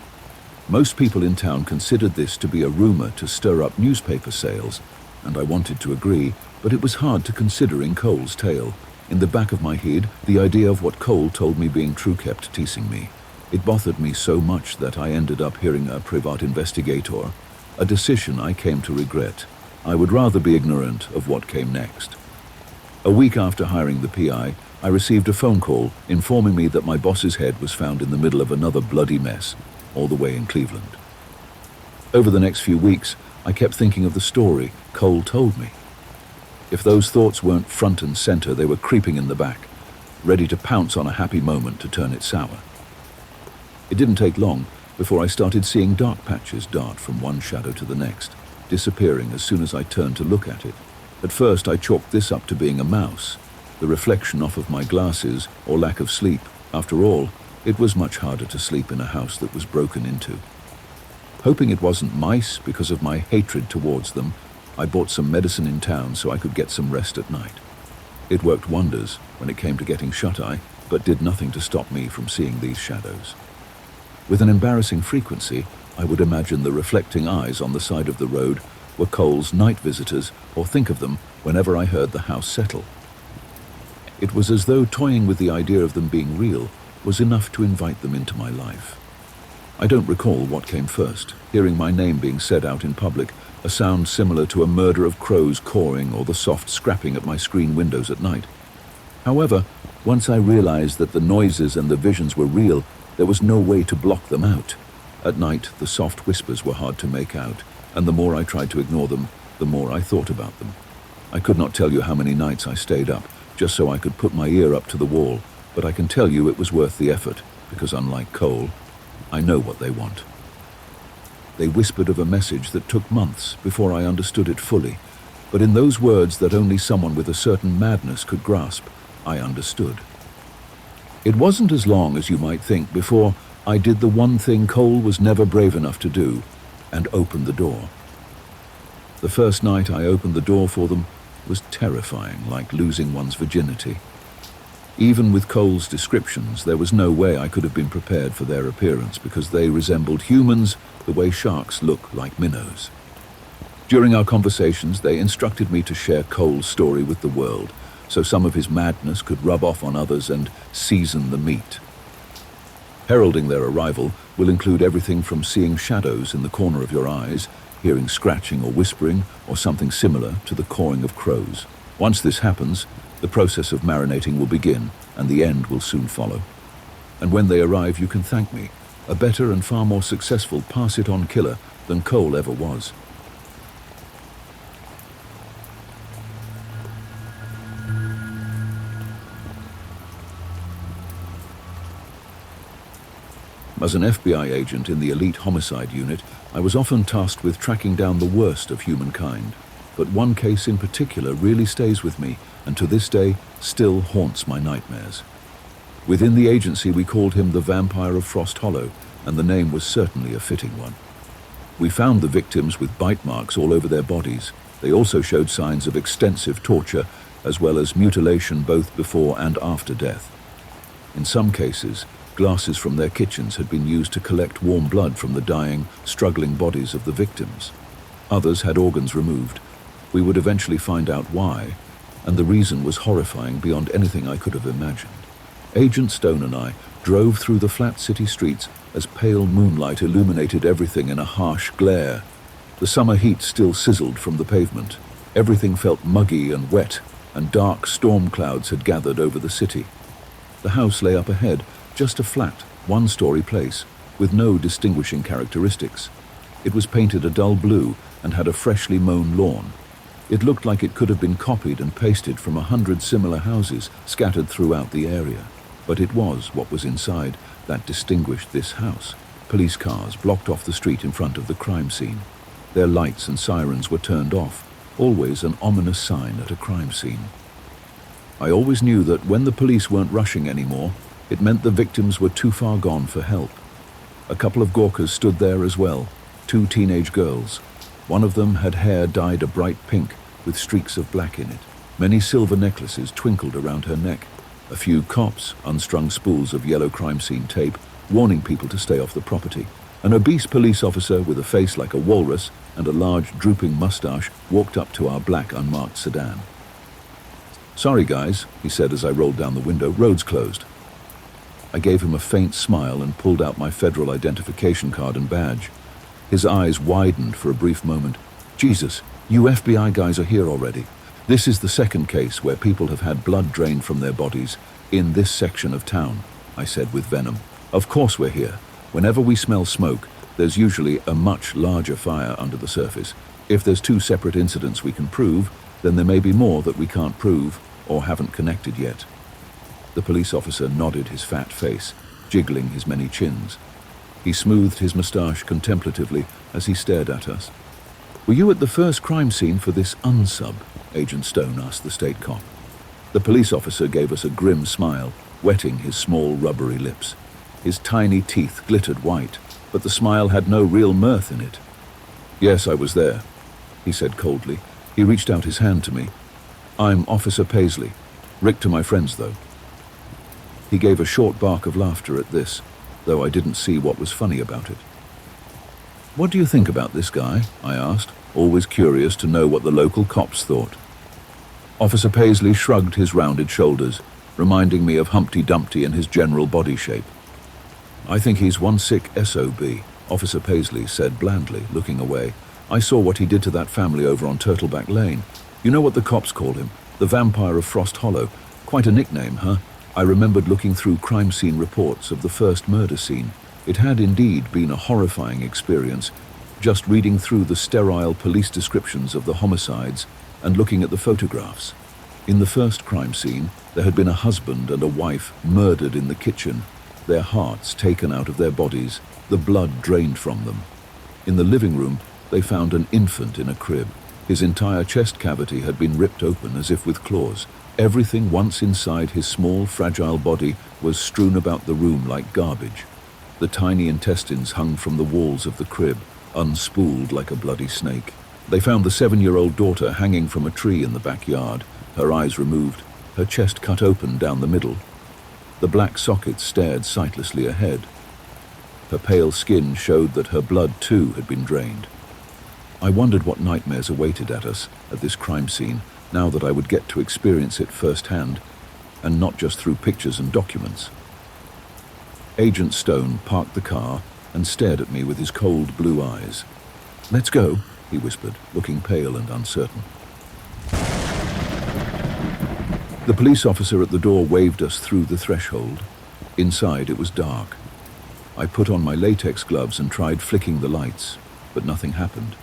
Most people in town considered this to be a rumor to stir up newspaper sales, and I wanted to agree, but it was hard to consider in Cole's tale. In the back of my head, the idea of what Cole told me being true kept teasing me. It bothered me so much that I ended up hearing a privat investigator, a decision I came to regret. I would rather be ignorant of what came next. A week after hiring the PI, I received a phone call informing me that my boss's head was found in the middle of another bloody mess, all the way in Cleveland. Over the next few weeks, I kept thinking of the story Cole told me. If those thoughts weren't front and center, they were creeping in the back, ready to pounce on a happy moment to turn it sour. It didn't take long before I started seeing dark patches dart from one shadow to the next, disappearing as soon as I turned to look at it. At first, I chalked this up to being a mouse, the reflection off of my glasses or lack of sleep. After all, it was much harder to sleep in a house that was broken into. Hoping it wasn't mice because of my hatred towards them, I bought some medicine in town so I could get some rest at night. It worked wonders when it came to getting shut-eye, but did nothing to stop me from seeing these shadows. With an embarrassing frequency, I would imagine the reflecting eyes on the side of the road were Cole's night visitors, or think of them whenever I heard the house settle. It was as though toying with the idea of them being real was enough to invite them into my life. I don't recall what came first, hearing my name being said out in public, a sound similar to a murder of crows cawing or the soft scrapping at my screen windows at night. However, once I realized that the noises and the visions were real, there was no way to block them out. At night, the soft whispers were hard to make out, and the more I tried to ignore them, the more I thought about them. I could not tell you how many nights I stayed up, just so I could put my ear up to the wall, but I can tell you it was worth the effort, because unlike Cole, I know what they want. They whispered of a message that took months before I understood it fully, but in those words that only someone with a certain madness could grasp, I understood. It wasn't as long as you might think before I did the one thing Cole was never brave enough to do, and opened the door. The first night I opened the door for them was terrifying, like losing one's virginity. Even with Cole's descriptions, there was no way I could have been prepared for their appearance because they resembled humans the way sharks look like minnows. During our conversations, they instructed me to share Cole's story with the world, so some of his madness could rub off on others and season the meat. Heralding their arrival will include everything from seeing shadows in the corner of your eyes, hearing scratching or whispering, or something similar to the cawing of crows. Once this happens, the process of marinating will begin, and the end will soon follow. And when they arrive, you can thank me, a better and far more successful pass-it-on killer than Cole ever was. As an FBI agent in the elite homicide unit, I was often tasked with tracking down the worst of humankind. But one case in particular really stays with me, and to this day still haunts my nightmares. Within the agency, we called him the Vampire of Frost Hollow, and the name was certainly a fitting one. We found the victims with bite marks all over their bodies. They also showed signs of extensive torture, as well as mutilation both before and after death. In some cases, glasses from their kitchens had been used to collect warm blood from the dying, struggling bodies of the victims. Others had organs removed. We would eventually find out why, and the reason was horrifying beyond anything I could have imagined. Agent Stone and I drove through the flat city streets as pale moonlight illuminated everything in a harsh glare. The summer heat still sizzled from the pavement. Everything felt muggy and wet, and dark storm clouds had gathered over the city. The house lay up ahead, just a flat, one-story place, with no distinguishing characteristics. It was painted a dull blue and had a freshly mown lawn. It looked like it could have been copied and pasted from 100 similar houses scattered throughout the area. But it was what was inside that distinguished this house. Police cars blocked off the street in front of the crime scene. Their lights and sirens were turned off, always an ominous sign at a crime scene. I always knew that when the police weren't rushing anymore, it meant the victims were too far gone for help. A couple of gawkers stood there as well, 2 teenage girls. One of them had hair dyed a bright pink with streaks of black in it. Many silver necklaces twinkled around her neck. A few cops unstrung spools of yellow crime scene tape, warning people to stay off the property. An obese police officer with a face like a walrus and a large drooping mustache walked up to our black unmarked sedan. "Sorry guys," he said as I rolled down the window, "road's closed." I gave him a faint smile and pulled out my federal identification card and badge. His eyes widened for a brief moment. "Jesus, you FBI guys are here already. This is the second case where people have had blood drained from their bodies in this section of town," I said with venom. "Of course we're here. Whenever we smell smoke, there's usually a much larger fire under the surface. If there's 2 separate incidents we can prove, then there may be more that we can't prove or haven't connected yet." The police officer nodded his fat face, jiggling his many chins. He smoothed his moustache contemplatively as he stared at us. "Were you at the first crime scene for this unsub?" Agent Stone asked the state cop. The police officer gave us a grim smile, wetting his small rubbery lips. His tiny teeth glittered white, but the smile had no real mirth in it. "Yes, I was there," he said coldly. He reached out his hand to me. "I'm Officer Paisley. Rick to my friends, though." He gave a short bark of laughter at this, though I didn't see what was funny about it. "What do you think about this guy?" I asked, always curious to know what the local cops thought. Officer Paisley shrugged his rounded shoulders, reminding me of Humpty Dumpty in his general body shape. "I think he's one sick SOB, Officer Paisley said blandly, looking away. "I saw what he did to that family over on Turtleback Lane. You know what the cops call him? The Vampire of Frost Hollow. Quite a nickname, huh?" I remembered looking through crime scene reports of the first murder scene. It had indeed been a horrifying experience, just reading through the sterile police descriptions of the homicides and looking at the photographs. In the first crime scene, there had been a husband and a wife murdered in the kitchen, their hearts taken out of their bodies, the blood drained from them. In the living room, they found an infant in a crib. His entire chest cavity had been ripped open as if with claws. Everything once inside his small, fragile body was strewn about the room like garbage. The tiny intestines hung from the walls of the crib, unspooled like a bloody snake. They found the 7-year-old daughter hanging from a tree in the backyard, her eyes removed, her chest cut open down the middle. The black sockets stared sightlessly ahead. Her pale skin showed that her blood too had been drained. I wondered what nightmares awaited at us at this crime scene, now that I would get to experience it firsthand, and not just through pictures and documents. Agent Stone parked the car and stared at me with his cold blue eyes. "Let's go," he whispered, looking pale and uncertain. The police officer at the door waved us through the threshold. Inside it was dark. I put on my latex gloves and tried flicking the lights, but nothing happened.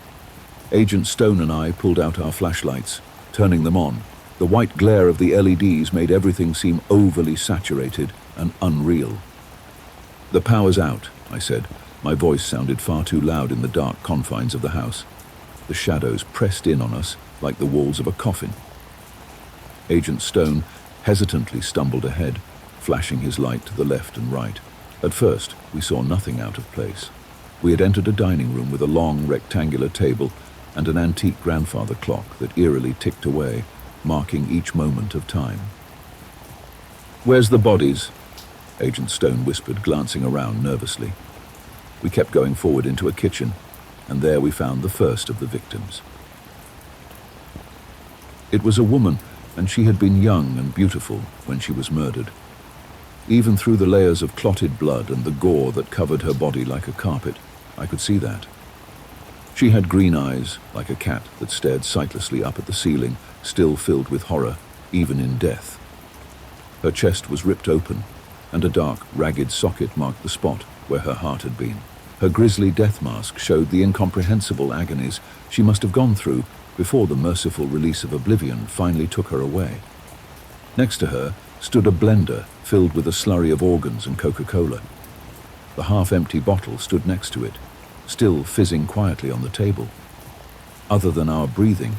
Agent Stone and I pulled out our flashlights, turning them on. The white glare of the LEDs made everything seem overly saturated and unreal. "The power's out," I said. My voice sounded far too loud in the dark confines of the house. The shadows pressed in on us like the walls of a coffin. Agent Stone hesitantly stumbled ahead, flashing his light to the left and right. At first, we saw nothing out of place. We had entered a dining room with a long rectangular table and an antique grandfather clock that eerily ticked away, marking each moment of time. "Where's the bodies?" Agent Stone whispered, glancing around nervously. We kept going forward into a kitchen, and there we found the first of the victims. It was a woman, and she had been young and beautiful when she was murdered. Even through the layers of clotted blood and the gore that covered her body like a carpet, I could see that. She had green eyes, like a cat that stared sightlessly up at the ceiling, still filled with horror, even in death. Her chest was ripped open, and a dark, ragged socket marked the spot where her heart had been. Her grisly death mask showed the incomprehensible agonies she must have gone through before the merciful release of oblivion finally took her away. Next to her stood a blender filled with a slurry of organs and Coca-Cola. The half-empty bottle stood next to it, still fizzing quietly on the table. Other than our breathing,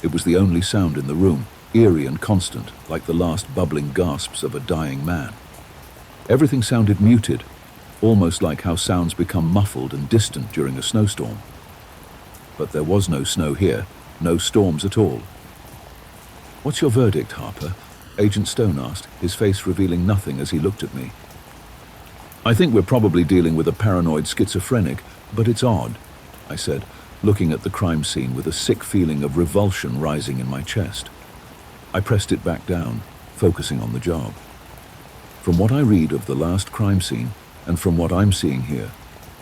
it was the only sound in the room, eerie and constant, like the last bubbling gasps of a dying man. Everything sounded muted, almost like how sounds become muffled and distant during a snowstorm. But there was no snow here, no storms at all. "What's your verdict, Harper?" Agent Stone asked, his face revealing nothing as he looked at me. "I think we're probably dealing with a paranoid schizophrenic, but it's odd," I said, looking at the crime scene with a sick feeling of revulsion rising in my chest. I pressed it back down, focusing on the job. From what I read of the last crime scene, and from what I'm seeing here,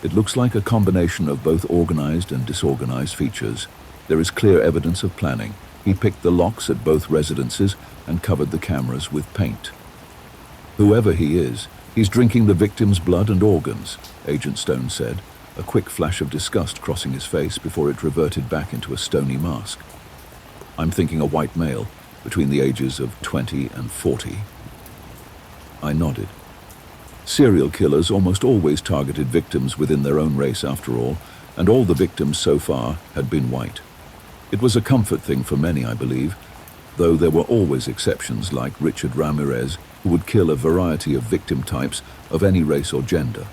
it looks like a combination of both organized and disorganized features. There is clear evidence of planning. He picked the locks at both residences and covered the cameras with paint. "Whoever he is, he's drinking the victim's blood and organs," Agent Stone said, a quick flash of disgust crossing his face before it reverted back into a stony mask. "I'm thinking a white male, between the ages of 20 and 40. I nodded. Serial killers almost always targeted victims within their own race after all, and all the victims so far had been white. It was a comfort thing for many, I believe, though there were always exceptions like Richard Ramirez, who would kill a variety of victim types of any race or gender.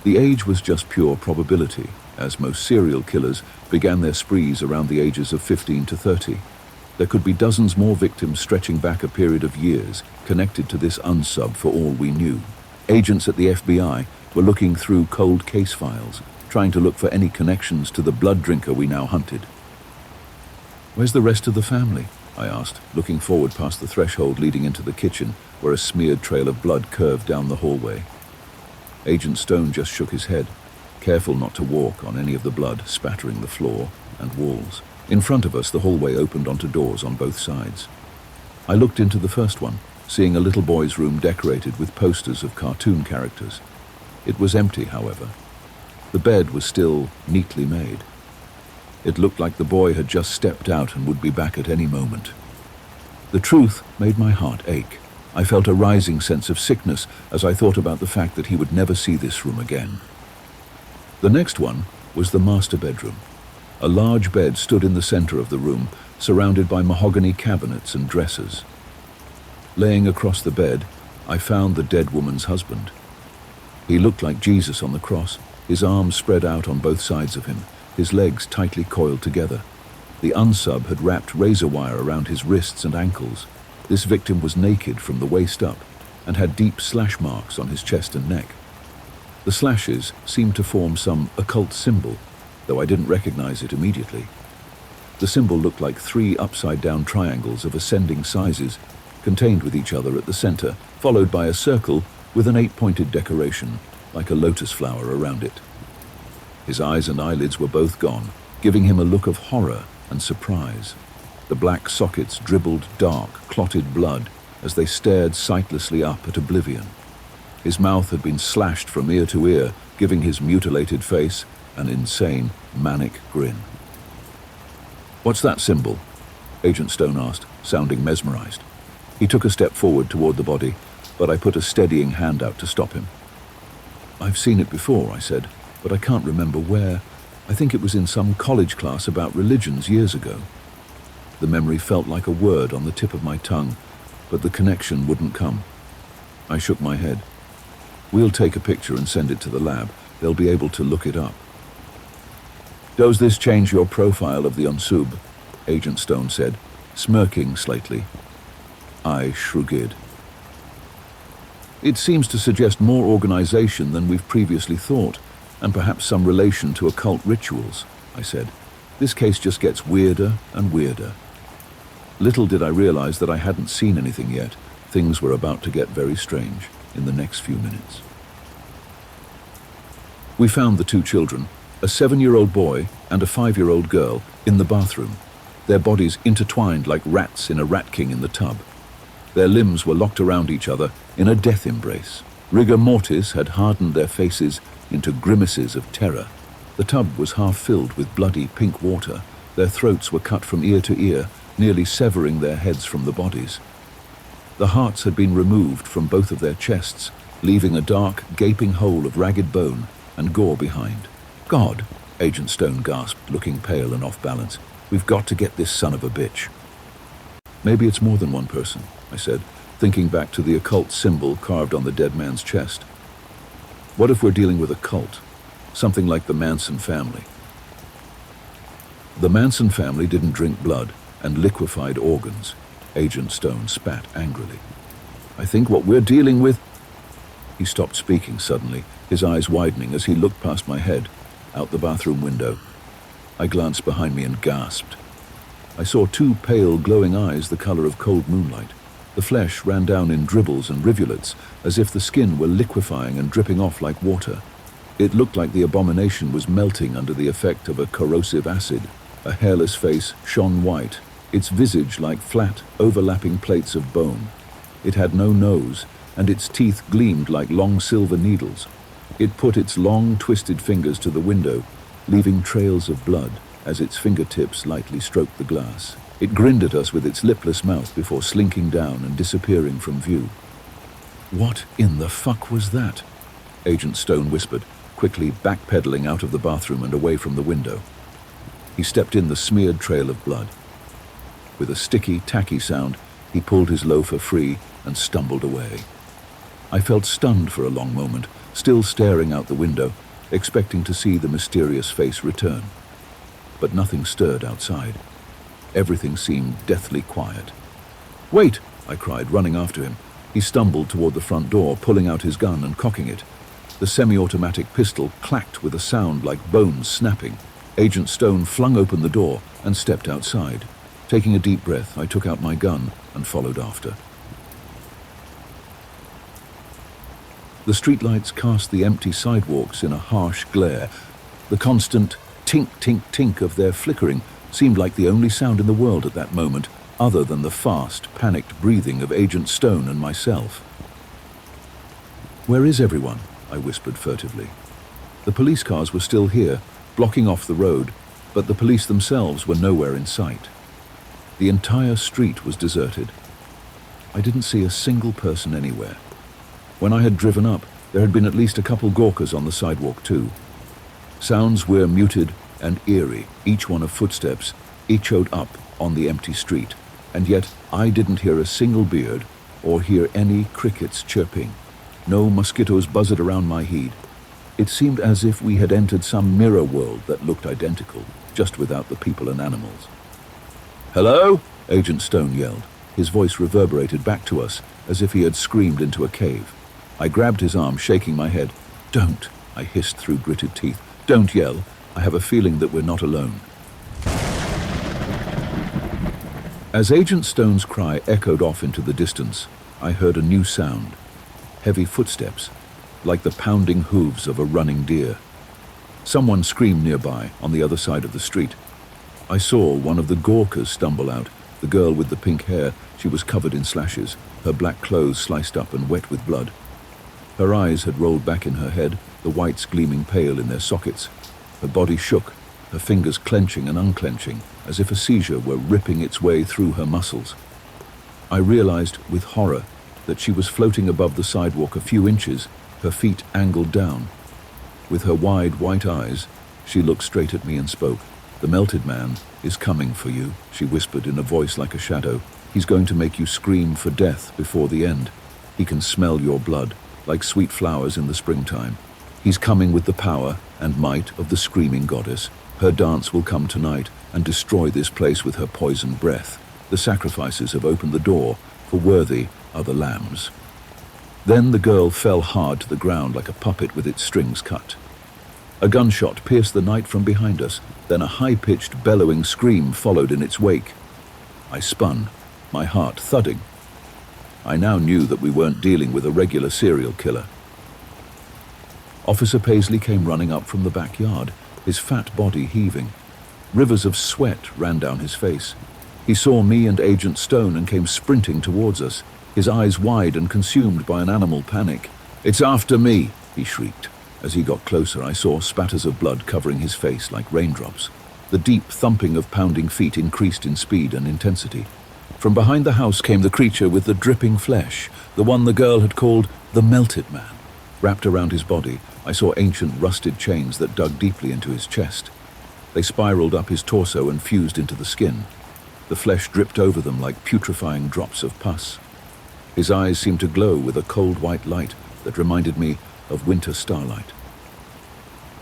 The age was just pure probability, as most serial killers began their sprees around the ages of 15 to 30. There could be dozens more victims stretching back a period of years, connected to this unsub for all we knew. Agents at the FBI were looking through cold case files, trying to look for any connections to the blood drinker we now hunted. "Where's the rest of the family?" I asked, looking forward past the threshold leading into the kitchen, where a smeared trail of blood curved down the hallway. Agent Stone just shook his head, careful not to walk on any of the blood spattering the floor and walls. In front of us, the hallway opened onto doors on both sides. I looked into the first one, seeing a little boy's room decorated with posters of cartoon characters. It was empty, however. The bed was still neatly made. It looked like the boy had just stepped out and would be back at any moment. The truth made my heart ache. I felt a rising sense of sickness as I thought about the fact that he would never see this room again. The next one was the master bedroom. A large bed stood in the center of the room, surrounded by mahogany cabinets and dressers. Laying across the bed, I found the dead woman's husband. He looked like Jesus on the cross, his arms spread out on both sides of him, his legs tightly coiled together. The unsub had wrapped razor wire around his wrists and ankles. This victim was naked from the waist up and had deep slash marks on his chest and neck. The slashes seemed to form some occult symbol, though I didn't recognize it immediately. The symbol looked like 3 upside-down triangles of ascending sizes, contained with each other at the center, followed by a circle with an 8-pointed decoration, like a lotus flower around it. His eyes and eyelids were both gone, giving him a look of horror and surprise. The black sockets dribbled dark, clotted blood as they stared sightlessly up at oblivion. His mouth had been slashed from ear to ear, giving his mutilated face an insane, manic grin. "What's that symbol?" Agent Stone asked, sounding mesmerized. He took a step forward toward the body, but I put a steadying hand out to stop him. "I've seen it before," I said, "but I can't remember where. I think it was in some college class about religions years ago." The memory felt like a word on the tip of my tongue, but the connection wouldn't come. I shook my head. "We'll take a picture and send it to the lab. They'll be able to look it up." "Does this change your profile of the unsub?" Agent Stone said, smirking slightly. I shrugged. "It seems to suggest more organization than we've previously thought, and perhaps some relation to occult rituals," I said. "This case just gets weirder and weirder." Little did I realize that I hadn't seen anything yet. Things were about to get very strange in the next few minutes. We found the 2 children, a 7-year-old boy and a 5-year-old girl, in the bathroom, their bodies intertwined like rats in a rat king in the tub. Their limbs were locked around each other in a death embrace. Rigor mortis had hardened their faces into grimaces of terror. The tub was half filled with bloody pink water. Their throats were cut from ear to ear, nearly severing their heads from the bodies. The hearts had been removed from both of their chests, leaving a dark, gaping hole of ragged bone and gore behind. "God," Agent Stone gasped, looking pale and off balance. "We've got to get this son of a bitch." "Maybe it's more than one person," I said, thinking back to the occult symbol carved on the dead man's chest. "What if we're dealing with a cult? Something like the Manson family?" "The Manson family didn't drink blood and liquefied organs," Agent Stone spat angrily. "I think what we're dealing with—" He stopped speaking suddenly, his eyes widening as he looked past my head, out the bathroom window. I glanced behind me and gasped. I saw two pale, glowing eyes the color of cold moonlight. The flesh ran down in dribbles and rivulets, as if the skin were liquefying and dripping off like water. It looked like the abomination was melting under the effect of a corrosive acid. A hairless face shone white, its visage like flat, overlapping plates of bone. It had no nose, and its teeth gleamed like long silver needles. It put its long, twisted fingers to the window, leaving trails of blood as its fingertips lightly stroked the glass. It grinned at us with its lipless mouth before slinking down and disappearing from view. "What in the fuck was that?" Agent Stone whispered, quickly backpedaling out of the bathroom and away from the window. He stepped in the smeared trail of blood. With a sticky, tacky sound, he pulled his loafer free and stumbled away. I felt stunned for a long moment, still staring out the window, expecting to see the mysterious face return. But nothing stirred outside. Everything seemed deathly quiet. "Wait!" I cried, running after him. He stumbled toward the front door, pulling out his gun and cocking it. The semi-automatic pistol clacked with a sound like bones snapping. Agent Stone flung open the door and stepped outside. Taking a deep breath, I took out my gun and followed after. The streetlights cast the empty sidewalks in a harsh glare. The constant tink-tink-tink of their flickering seemed like the only sound in the world at that moment, other than the fast, panicked breathing of Agent Stone and myself. "Where is everyone?" I whispered furtively. The police cars were still here, blocking off the road, but the police themselves were nowhere in sight. The entire street was deserted. I didn't see a single person anywhere. When I had driven up, there had been at least a couple gawkers on the sidewalk too. Sounds were muted and eerie, each one of footsteps, echoed up on the empty street, and yet I didn't hear a single beard or hear any crickets chirping. No mosquitoes buzzed around my head. It seemed as if we had entered some mirror world that looked identical, just without the people and animals. "Hello?" Agent Stone yelled. His voice reverberated back to us as if he had screamed into a cave. I grabbed his arm, shaking my head. "Don't," I hissed through gritted teeth. "Don't yell. I have a feeling that we're not alone." As Agent Stone's cry echoed off into the distance, I heard a new sound. Heavy footsteps, like the pounding hooves of a running deer. Someone screamed nearby, on the other side of the street. I saw one of the gawkers stumble out, the girl with the pink hair. She was covered in slashes, her black clothes sliced up and wet with blood. Her eyes had rolled back in her head, the whites gleaming pale in their sockets. Her body shook, her fingers clenching and unclenching, as if a seizure were ripping its way through her muscles. I realized with horror that she was floating above the sidewalk a few inches, her feet angled down. With her wide white eyes, she looked straight at me and spoke. "The melted man is coming for you," she whispered in a voice like a shadow. "He's going to make you scream for death before the end. He can smell your blood, like sweet flowers in the springtime. He's coming with the power and might of the screaming goddess. Her dance will come tonight and destroy this place with her poisoned breath. The sacrifices have opened the door, for worthy are the lambs." Then the girl fell hard to the ground like a puppet with its strings cut. A gunshot pierced the night from behind us, then a high-pitched, bellowing scream followed in its wake. I spun, my heart thudding. I now knew that we weren't dealing with a regular serial killer. Officer Paisley came running up from the backyard, his fat body heaving. Rivers of sweat ran down his face. He saw me and Agent Stone and came sprinting towards us, his eyes wide and consumed by an animal panic. "It's after me," he shrieked. As he got closer, I saw spatters of blood covering his face like raindrops. The deep thumping of pounding feet increased in speed and intensity. From behind the house came the creature with the dripping flesh, the one the girl had called the Melted Man. Wrapped around his body, I saw ancient rusted chains that dug deeply into his chest. They spiraled up his torso and fused into the skin. The flesh dripped over them like putrefying drops of pus. His eyes seemed to glow with a cold white light that reminded me of winter starlight.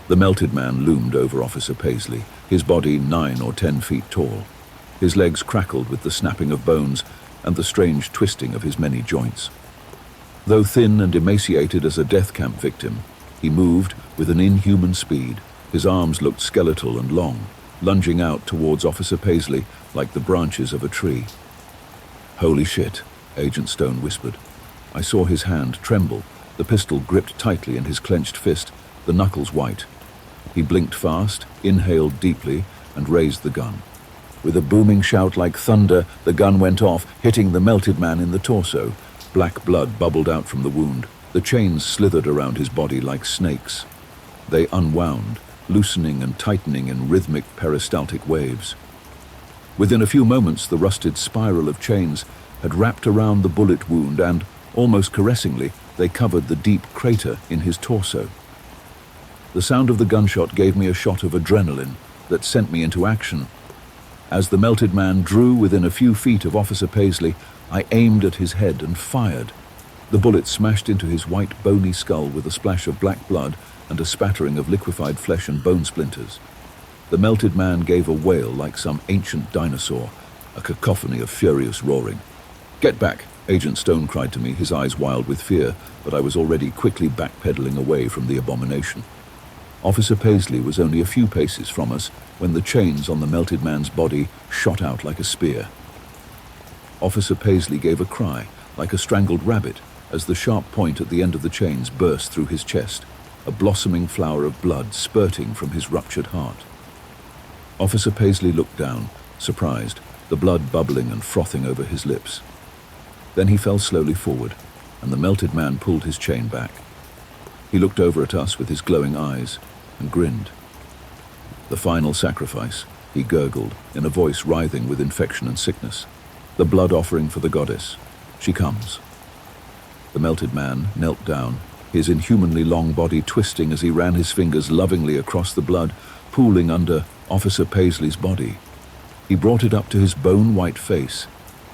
The Melted Man loomed over Officer Paisley, his body 9 or 10 feet tall. His legs crackled with the snapping of bones and the strange twisting of his many joints. Though thin and emaciated as a death camp victim, he moved with an inhuman speed. His arms looked skeletal and long, lunging out towards Officer Paisley like the branches of a tree. "Holy shit," Agent Stone whispered. I saw his hand tremble, the pistol gripped tightly in his clenched fist, the knuckles white. He blinked fast, inhaled deeply, and raised the gun. With a booming shout like thunder, the gun went off, hitting the Melted Man in the torso. Black blood bubbled out from the wound. The chains slithered around his body like snakes. They unwound, loosening and tightening in rhythmic peristaltic waves. Within a few moments, the rusted spiral of chains had wrapped around the bullet wound and, almost caressingly, they covered the deep crater in his torso. The sound of the gunshot gave me a shot of adrenaline that sent me into action. As the Melted Man drew within a few feet of Officer Paisley, I aimed at his head and fired. The bullet smashed into his white, bony skull with a splash of black blood and a spattering of liquefied flesh and bone splinters. The Melted Man gave a wail like some ancient dinosaur, a cacophony of furious roaring. "Get back!" Agent Stone cried to me, his eyes wild with fear, but I was already quickly backpedaling away from the abomination. Officer Paisley was only a few paces from us when the chains on the Melted Man's body shot out like a spear. Officer Paisley gave a cry, like a strangled rabbit, as the sharp point at the end of the chains burst through his chest, a blossoming flower of blood spurting from his ruptured heart. Officer Paisley looked down, surprised, the blood bubbling and frothing over his lips. Then he fell slowly forward, and the Melted Man pulled his chain back. He looked over at us with his glowing eyes and grinned. "The final sacrifice," he gurgled, in a voice writhing with infection and sickness. "The blood offering for the goddess. She comes." The Melted Man knelt down, his inhumanly long body twisting as he ran his fingers lovingly across the blood, pooling under Officer Paisley's body. He brought it up to his bone-white face.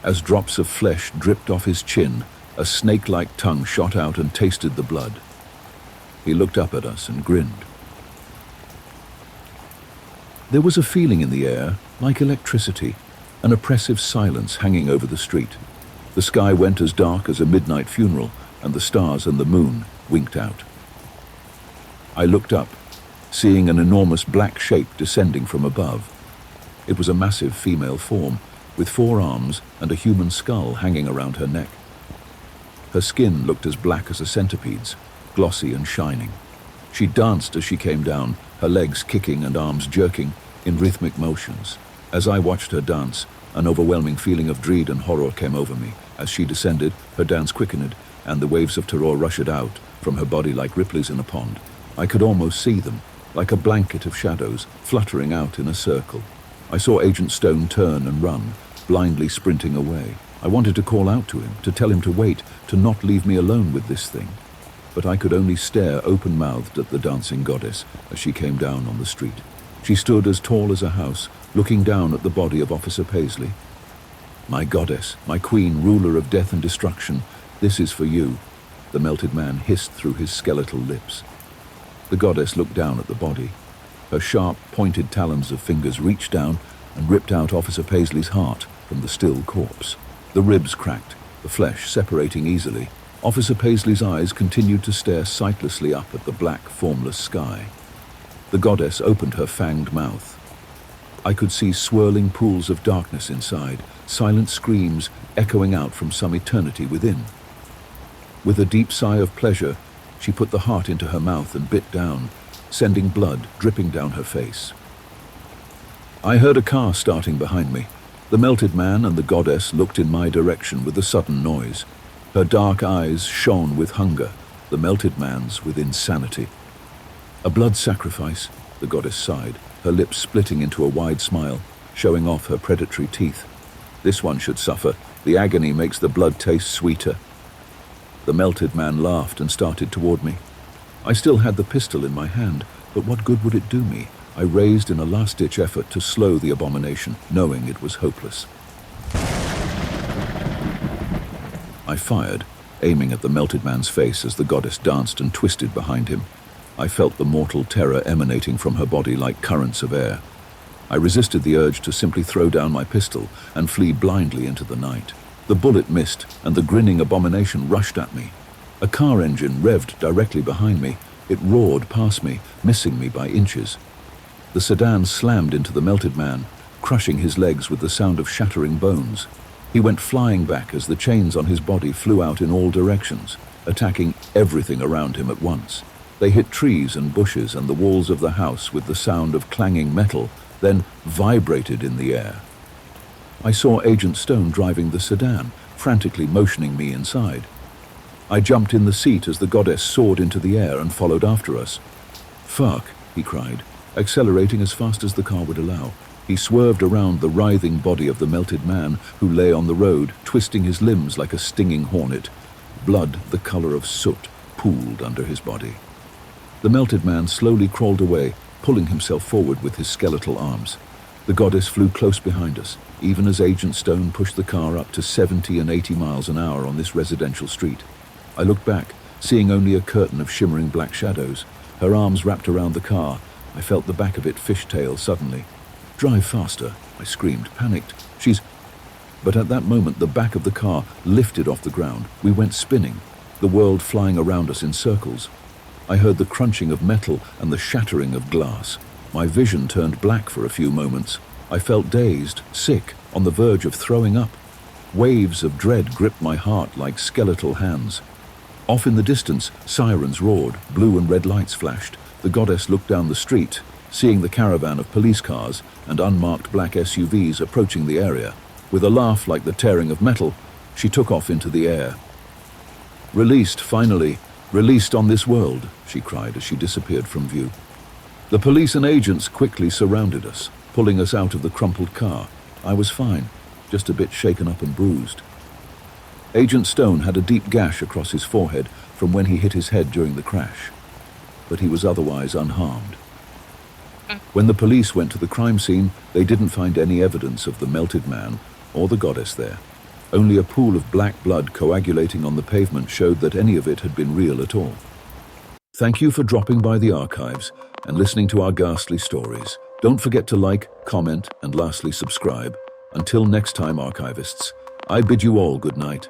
As drops of flesh dripped off his chin, a snake-like tongue shot out and tasted the blood. He looked up at us and grinned. There was a feeling in the air, like electricity, an oppressive silence hanging over the street. The sky went as dark as a midnight funeral, and the stars and the moon winked out. I looked up, seeing an enormous black shape descending from above. It was a massive female form, with 4 arms and a human skull hanging around her neck. Her skin looked as black as a centipede's, glossy and shining. She danced as she came down, her legs kicking and arms jerking in rhythmic motions. As I watched her dance, an overwhelming feeling of dread and horror came over me. As she descended, her dance quickened, and the waves of terror rushed out from her body like ripples in a pond. I could almost see them, like a blanket of shadows, fluttering out in a circle. I saw Agent Stone turn and run, blindly sprinting away. I wanted to call out to him, to tell him to wait, to not leave me alone with this thing. But I could only stare open-mouthed at the dancing goddess as she came down on the street. She stood as tall as a house, looking down at the body of Officer Paisley. "My goddess, my queen, ruler of death and destruction, this is for you," the Melted Man hissed through his skeletal lips. The goddess looked down at the body. Her sharp, pointed talons of fingers reached down and ripped out Officer Paisley's heart from the still corpse. The ribs cracked, the flesh separating easily. Officer Paisley's eyes continued to stare sightlessly up at the black, formless sky. The goddess opened her fanged mouth. I could see swirling pools of darkness inside, silent screams echoing out from some eternity within. With a deep sigh of pleasure, she put the heart into her mouth and bit down, sending blood dripping down her face. I heard a car starting behind me. The Melted Man and the goddess looked in my direction with a sudden noise. Her dark eyes shone with hunger, the Melted Man's with insanity. A blood sacrifice, the goddess sighed, her lips splitting into a wide smile, showing off her predatory teeth. This one should suffer. The agony makes the blood taste sweeter. The melted man laughed and started toward me. I still had the pistol in my hand, but what good would it do me? I raised in a last-ditch effort to slow the abomination, knowing it was hopeless. I fired, aiming at the melted man's face as the goddess danced and twisted behind him. I felt the mortal terror emanating from her body like currents of air. I resisted the urge to simply throw down my pistol and flee blindly into the night. The bullet missed, and the grinning abomination rushed at me. A car engine revved directly behind me. It roared past me, missing me by inches. The sedan slammed into the melted man, crushing his legs with the sound of shattering bones. He went flying back as the chains on his body flew out in all directions, attacking everything around him at once. They hit trees and bushes and the walls of the house with the sound of clanging metal, then vibrated in the air. I saw Agent Stone driving the sedan, frantically motioning me inside. I jumped in the seat as the goddess soared into the air and followed after us. "Fuck," he cried, accelerating as fast as the car would allow. He swerved around the writhing body of the melted man, who lay on the road, twisting his limbs like a stinging hornet. Blood, the color of soot, pooled under his body. The melted man slowly crawled away, pulling himself forward with his skeletal arms. The goddess flew close behind us, even as Agent Stone pushed the car up to 70 and 80 miles an hour on this residential street. I looked back, seeing only a curtain of shimmering black shadows. Her arms wrapped around the car. I felt the back of it fishtail suddenly. "Drive faster," I screamed, panicked. "She's..." But at that moment, the back of the car lifted off the ground. We went spinning, the world flying around us in circles. I heard the crunching of metal and the shattering of glass. My vision turned black for a few moments. I felt dazed, sick, on the verge of throwing up. Waves of dread gripped my heart like skeletal hands. Off in the distance, sirens roared, blue and red lights flashed. The goddess looked down the street, seeing the caravan of police cars and unmarked black SUVs approaching the area. With a laugh like the tearing of metal, she took off into the air. "Released, finally. Released on this world," she cried as she disappeared from view. The police and agents quickly surrounded us, pulling us out of the crumpled car. I was fine, just a bit shaken up and bruised. Agent Stone had a deep gash across his forehead from when he hit his head during the crash, but he was otherwise unharmed. When the police went to the crime scene, they didn't find any evidence of the melted man or the goddess there. Only a pool of black blood coagulating on the pavement showed that any of it had been real at all. Thank you for dropping by the archives and listening to our ghastly stories. Don't forget to like, comment, and lastly subscribe. Until next time, archivists, I bid you all good night.